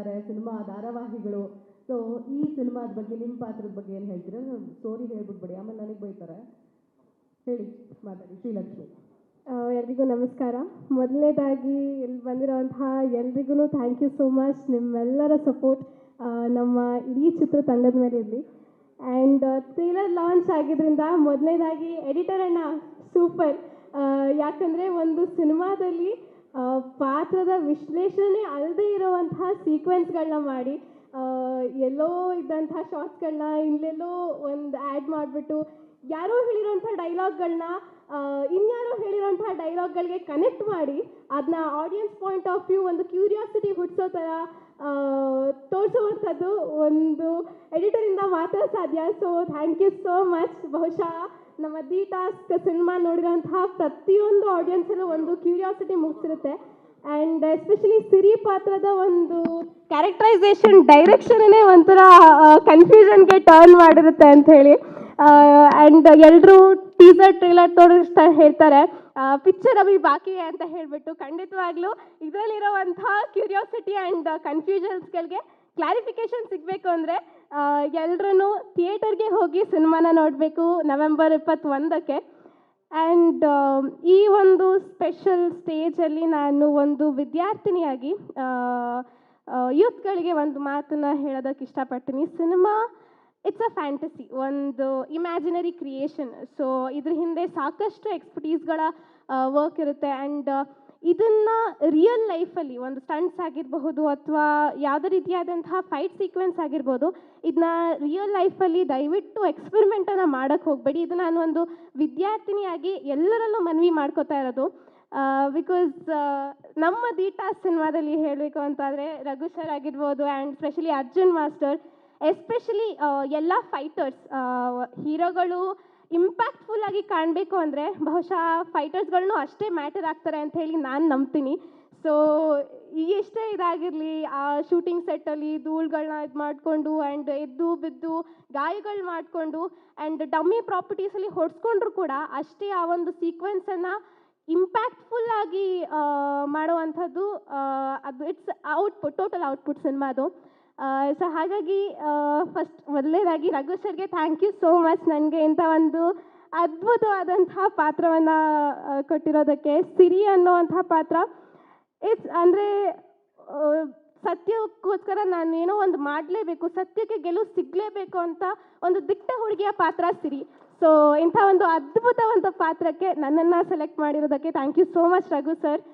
ಇದ್ದಾರೆ, ಸಿನಿಮಾ ಧಾರಾವಾಹಿಗಳು. ಸೊ ಈ ಸಿನಿಮಾದ ಬಗ್ಗೆ ನಿಮ್ಮ ಪಾತ್ರದ ಬಗ್ಗೆ ಏನು ಹೇಳ್ತೀರಾ? ಸ್ಟೋರಿ ಹೇಳ್ಬಿಡ್ಬೇಡಿ, ಆಮೇಲೆ ನನಗೆ ಬೈತಾರೆ. ಹೇಳಿ, ಮಾತಾಡಿ. ಶ್ರೀಲಕ್ಷ್ಮಿ. ಎಲ್ರಿಗೂ ನಮಸ್ಕಾರ. ಮೊದಲನೇದಾಗಿ ಇಲ್ಲಿ ಬಂದಿರೋಂತಹ ಎಲ್ರಿಗೂ ಥ್ಯಾಂಕ್ ಯು ಸೋ ಮಚ್. ನಿಮ್ಮೆಲ್ಲರ ಸಪೋರ್ಟ್ ನಮ್ಮ ಇಡೀ ಚಿತ್ರತಂಡದ ಮೇಲೆ ಇರಲಿ. ಆ್ಯಂಡ್ ಟ್ರೇಲರ್ ಲಾಂಚ್ ಆಗಿದ್ದರಿಂದ ಮೊದಲನೇದಾಗಿ ಎಡಿಟರ್ ಅಣ್ಣ ಸೂಪರ್. ಯಾಕಂದರೆ ಒಂದು ಸಿನಿಮಾದಲ್ಲಿ ಪಾತ್ರದ ವಿಶ್ಲೇಷಣೆ ಅಲ್ಲದೆ ಇರುವಂತಹ ಸೀಕ್ವೆನ್ಸ್ಗಳನ್ನ ಮಾಡಿ ಎಲ್ಲೋ ಇದ್ದಂಥ ಶಾರ್ಟ್ಸ್ಗಳನ್ನ ಇಲ್ಲೆಲ್ಲೋ ಒಂದು ಆ್ಯಡ್ ಮಾಡಿಬಿಟ್ಟು ಯಾರೋ ಹೇಳಿರೋಂಥ ಡೈಲಾಗ್ಗಳನ್ನ ಇನ್ಯಾರೋ ಹೇಳಿರೋಂಥ ಡೈಲಾಗ್ಗಳಿಗೆ ಕನೆಕ್ಟ್ ಮಾಡಿ ಅದನ್ನ ಆಡಿಯನ್ಸ್ ಪಾಯಿಂಟ್ ಆಫ್ ವ್ಯೂ ಒಂದು ಕ್ಯೂರಿಯಾಸಿಟಿ ಹುಟ್ಟಿಸೋ ಥರ ತೋರಿಸುವಂಥದ್ದು ಒಂದು ಎಡಿಟರಿಂದ ಮಾತ್ರ ಸಾಧ್ಯ. So thank you so much. ಬಹುಶಃ ನಮ್ಮ ದಿ ಟಾಸ್ಕ್ ಸಿನಿಮಾ ನೋಡಿರೋಂತಹ ಪ್ರತಿಯೊಂದು ಆಡಿಯನ್ಸಲ್ಲೂ ಒಂದು ಕ್ಯೂರಿಯಾಸಿಟಿ ಮುಗಿಸಿರುತ್ತೆ. ಆ್ಯಂಡ್ ಎಸ್ಪೆಷಲಿ ಸಿರಿ ಪಾತ್ರದ ಒಂದು ಕ್ಯಾರೆಕ್ಟರೈಸೇಷನ್ ಡೈರೆಕ್ಷನ್ನೇ ಒಂಥರ ಕನ್ಫ್ಯೂಷನ್ಗೆ ಟರ್ನ್ ಮಾಡಿರುತ್ತೆ ಅಂಥೇಳಿ. ಆ್ಯಂಡ್ ಎಲ್ಲರೂ ಟೀಸರ್ ಟ್ರೇಲರ್ ತೋರಿಸ್ತಾ ಹೇಳ್ತಾರೆ ಪಿಕ್ಚರ್ ಅಭಿ ಬಾಕಿ ಅಂತ ಹೇಳಿಬಿಟ್ಟು. ಖಂಡಿತವಾಗ್ಲೂ ಇದರಲ್ಲಿರೋವಂಥ ಕ್ಯೂರಿಯಾಸಿಟಿ ಆ್ಯಂಡ್ ಕನ್ಫ್ಯೂಷನ್ಸ್ಗಳಿಗೆ ಕ್ಲಾರಿಫಿಕೇಷನ್ ಸಿಗಬೇಕು ಅಂದರೆ ಎಲ್ಲರೂ ಥಿಯೇಟರ್ಗೆ ಹೋಗಿ ಸಿನಿಮಾನ ನೋಡಬೇಕು ನವೆಂಬರ್ 21ಕ್ಕೆ. ಆ್ಯಂಡ್ ಈ ಒಂದು ಸ್ಪೆಷಲ್ ಸ್ಟೇಜಲ್ಲಿ ನಾನು ಒಂದು ವಿದ್ಯಾರ್ಥಿನಿಯಾಗಿ ಯೂತ್ಗಳಿಗೆ ಒಂದು ಮಾತನ್ನು ಹೇಳೋದಕ್ಕೆ ಇಷ್ಟಪಡ್ತೀನಿ. ಸಿನಿಮಾ ಇಟ್ಸ್ ಅ ಫ್ಯಾಂಟಸಿ, ಒಂದು ಇಮ್ಯಾಜಿನರಿ ಕ್ರಿಯೇಷನ್. ಸೊ ಇದ್ರ ಹಿಂದೆ ಸಾಕಷ್ಟು ಎಕ್ಸ್ಪರ್ಟೀಸ್ಗಳ ವರ್ಕ್ ಇರುತ್ತೆ. ಆ್ಯಂಡ್ ಇದನ್ನು ರಿಯಲ್ ಲೈಫಲ್ಲಿ ಒಂದು ಸ್ಟಂಟ್ಸ್ ಆಗಿರಬಹುದು ಅಥವಾ ಯಾವುದೇ ರೀತಿಯಾದಂತಹ ಫೈಟ್ ಸೀಕ್ವೆನ್ಸ್ ಆಗಿರ್ಬೋದು, ಇದನ್ನ ರಿಯಲ್ ಲೈಫಲ್ಲಿ ದಯವಿಟ್ಟು ಎಕ್ಸ್ಪೆರಿಮೆಂಟನ್ನು ಮಾಡೋಕ್ಕೆ ಹೋಗಬೇಡಿ. ಇದು ನಾನು ಒಂದು ವಿದ್ಯಾರ್ಥಿನಿಯಾಗಿ ಎಲ್ಲರಲ್ಲೂ ಮನವಿ ಮಾಡ್ಕೋತಾ ಇರೋದು. ಬಿಕಾಸ್ ನಮ್ಮ ದಿ ಟಾಸ್ಕ್ ಸಿನಿಮಾದಲ್ಲಿ ಹೇಳಬೇಕು ಅಂತಾದರೆ ರಘು ಸರ್ ಆಗಿರ್ಬೋದು and specially Arjun master, especially ಎಲ್ಲ ಫೈಟರ್ಸ್ ಹೀರೋಗಳು ಇಂಪ್ಯಾಕ್ಟ್ಫುಲ್ ಆಗಿ ಕಾಣಬೇಕು ಅಂದರೆ ಬಹುಶಃ ಫೈಟರ್ಸ್ಗಳನ್ನೂ ಅಷ್ಟೇ ಮ್ಯಾಟರ್ ಆಗ್ತಾರೆ ಅಂತ ಹೇಳಿ ನಾನು ನಂಬ್ತೀನಿ. ಸೊ ಎಷ್ಟೇ ಇದಾಗಿರಲಿ ಆ ಶೂಟಿಂಗ್ ಸೆಟ್ಟಲ್ಲಿ ಧೂಳುಗಳನ್ನ ಇದು ಮಾಡಿಕೊಂಡು ಆ್ಯಂಡ್ ಎದ್ದು ಬಿದ್ದು ಗಾಯಗಳು ಮಾಡಿಕೊಂಡು ಆ್ಯಂಡ್ ಡಮ್ಮಿ ಪ್ರಾಪರ್ಟೀಸಲ್ಲಿ ಹೊಡೆಸ್ಕೊಂಡ್ರು ಕೂಡ ಅಷ್ಟೇ ಆ ಒಂದು ಸೀಕ್ವೆನ್ಸನ್ನು ಇಂಪ್ಯಾಕ್ಟ್ಫುಲ್ ಆಗಿ ಮಾಡುವಂಥದ್ದು ಅದು ಇಟ್ಸ್ ಔಟ್ಪುಟ್, ಟೋಟಲ್ ಔಟ್ಪುಟ್ ಸಿನಿಮಾದು. ಸೊ ಹಾಗಾಗಿ ಫಸ್ಟ್ ಮೊದಲನೇದಾಗಿ ರಘು ಸರ್ಗೆ ಥ್ಯಾಂಕ್ ಯು ಸೋ ಮಚ್ ನನಗೆ ಇಂಥ ಒಂದು ಅದ್ಭುತವಾದಂತಹ ಪಾತ್ರವನ್ನು ಕೊಟ್ಟಿರೋದಕ್ಕೆ. ಸಿರಿ ಅನ್ನೋವಂಥ ಪಾತ್ರ ಇಟ್ಸ್ ಅಂದರೆ ಸತ್ಯಕ್ಕೋಸ್ಕರ ನಾನು ಏನೋ ಒಂದು ಮಾಡಲೇಬೇಕು, ಸತ್ಯಕ್ಕೆ ಗೆಲುವು ಸಿಗಲೇಬೇಕು ಅಂತ ಒಂದು ದಿಟ್ಟ ಹುಡುಗಿಯ ಪಾತ್ರ ಸಿರಿ. ಸೊ ಇಂಥ ಒಂದು ಅದ್ಭುತವಂತ ಪಾತ್ರಕ್ಕೆ ನನ್ನನ್ನು ಸೆಲೆಕ್ಟ್ ಮಾಡಿರೋದಕ್ಕೆ thank you so much Raghu sir.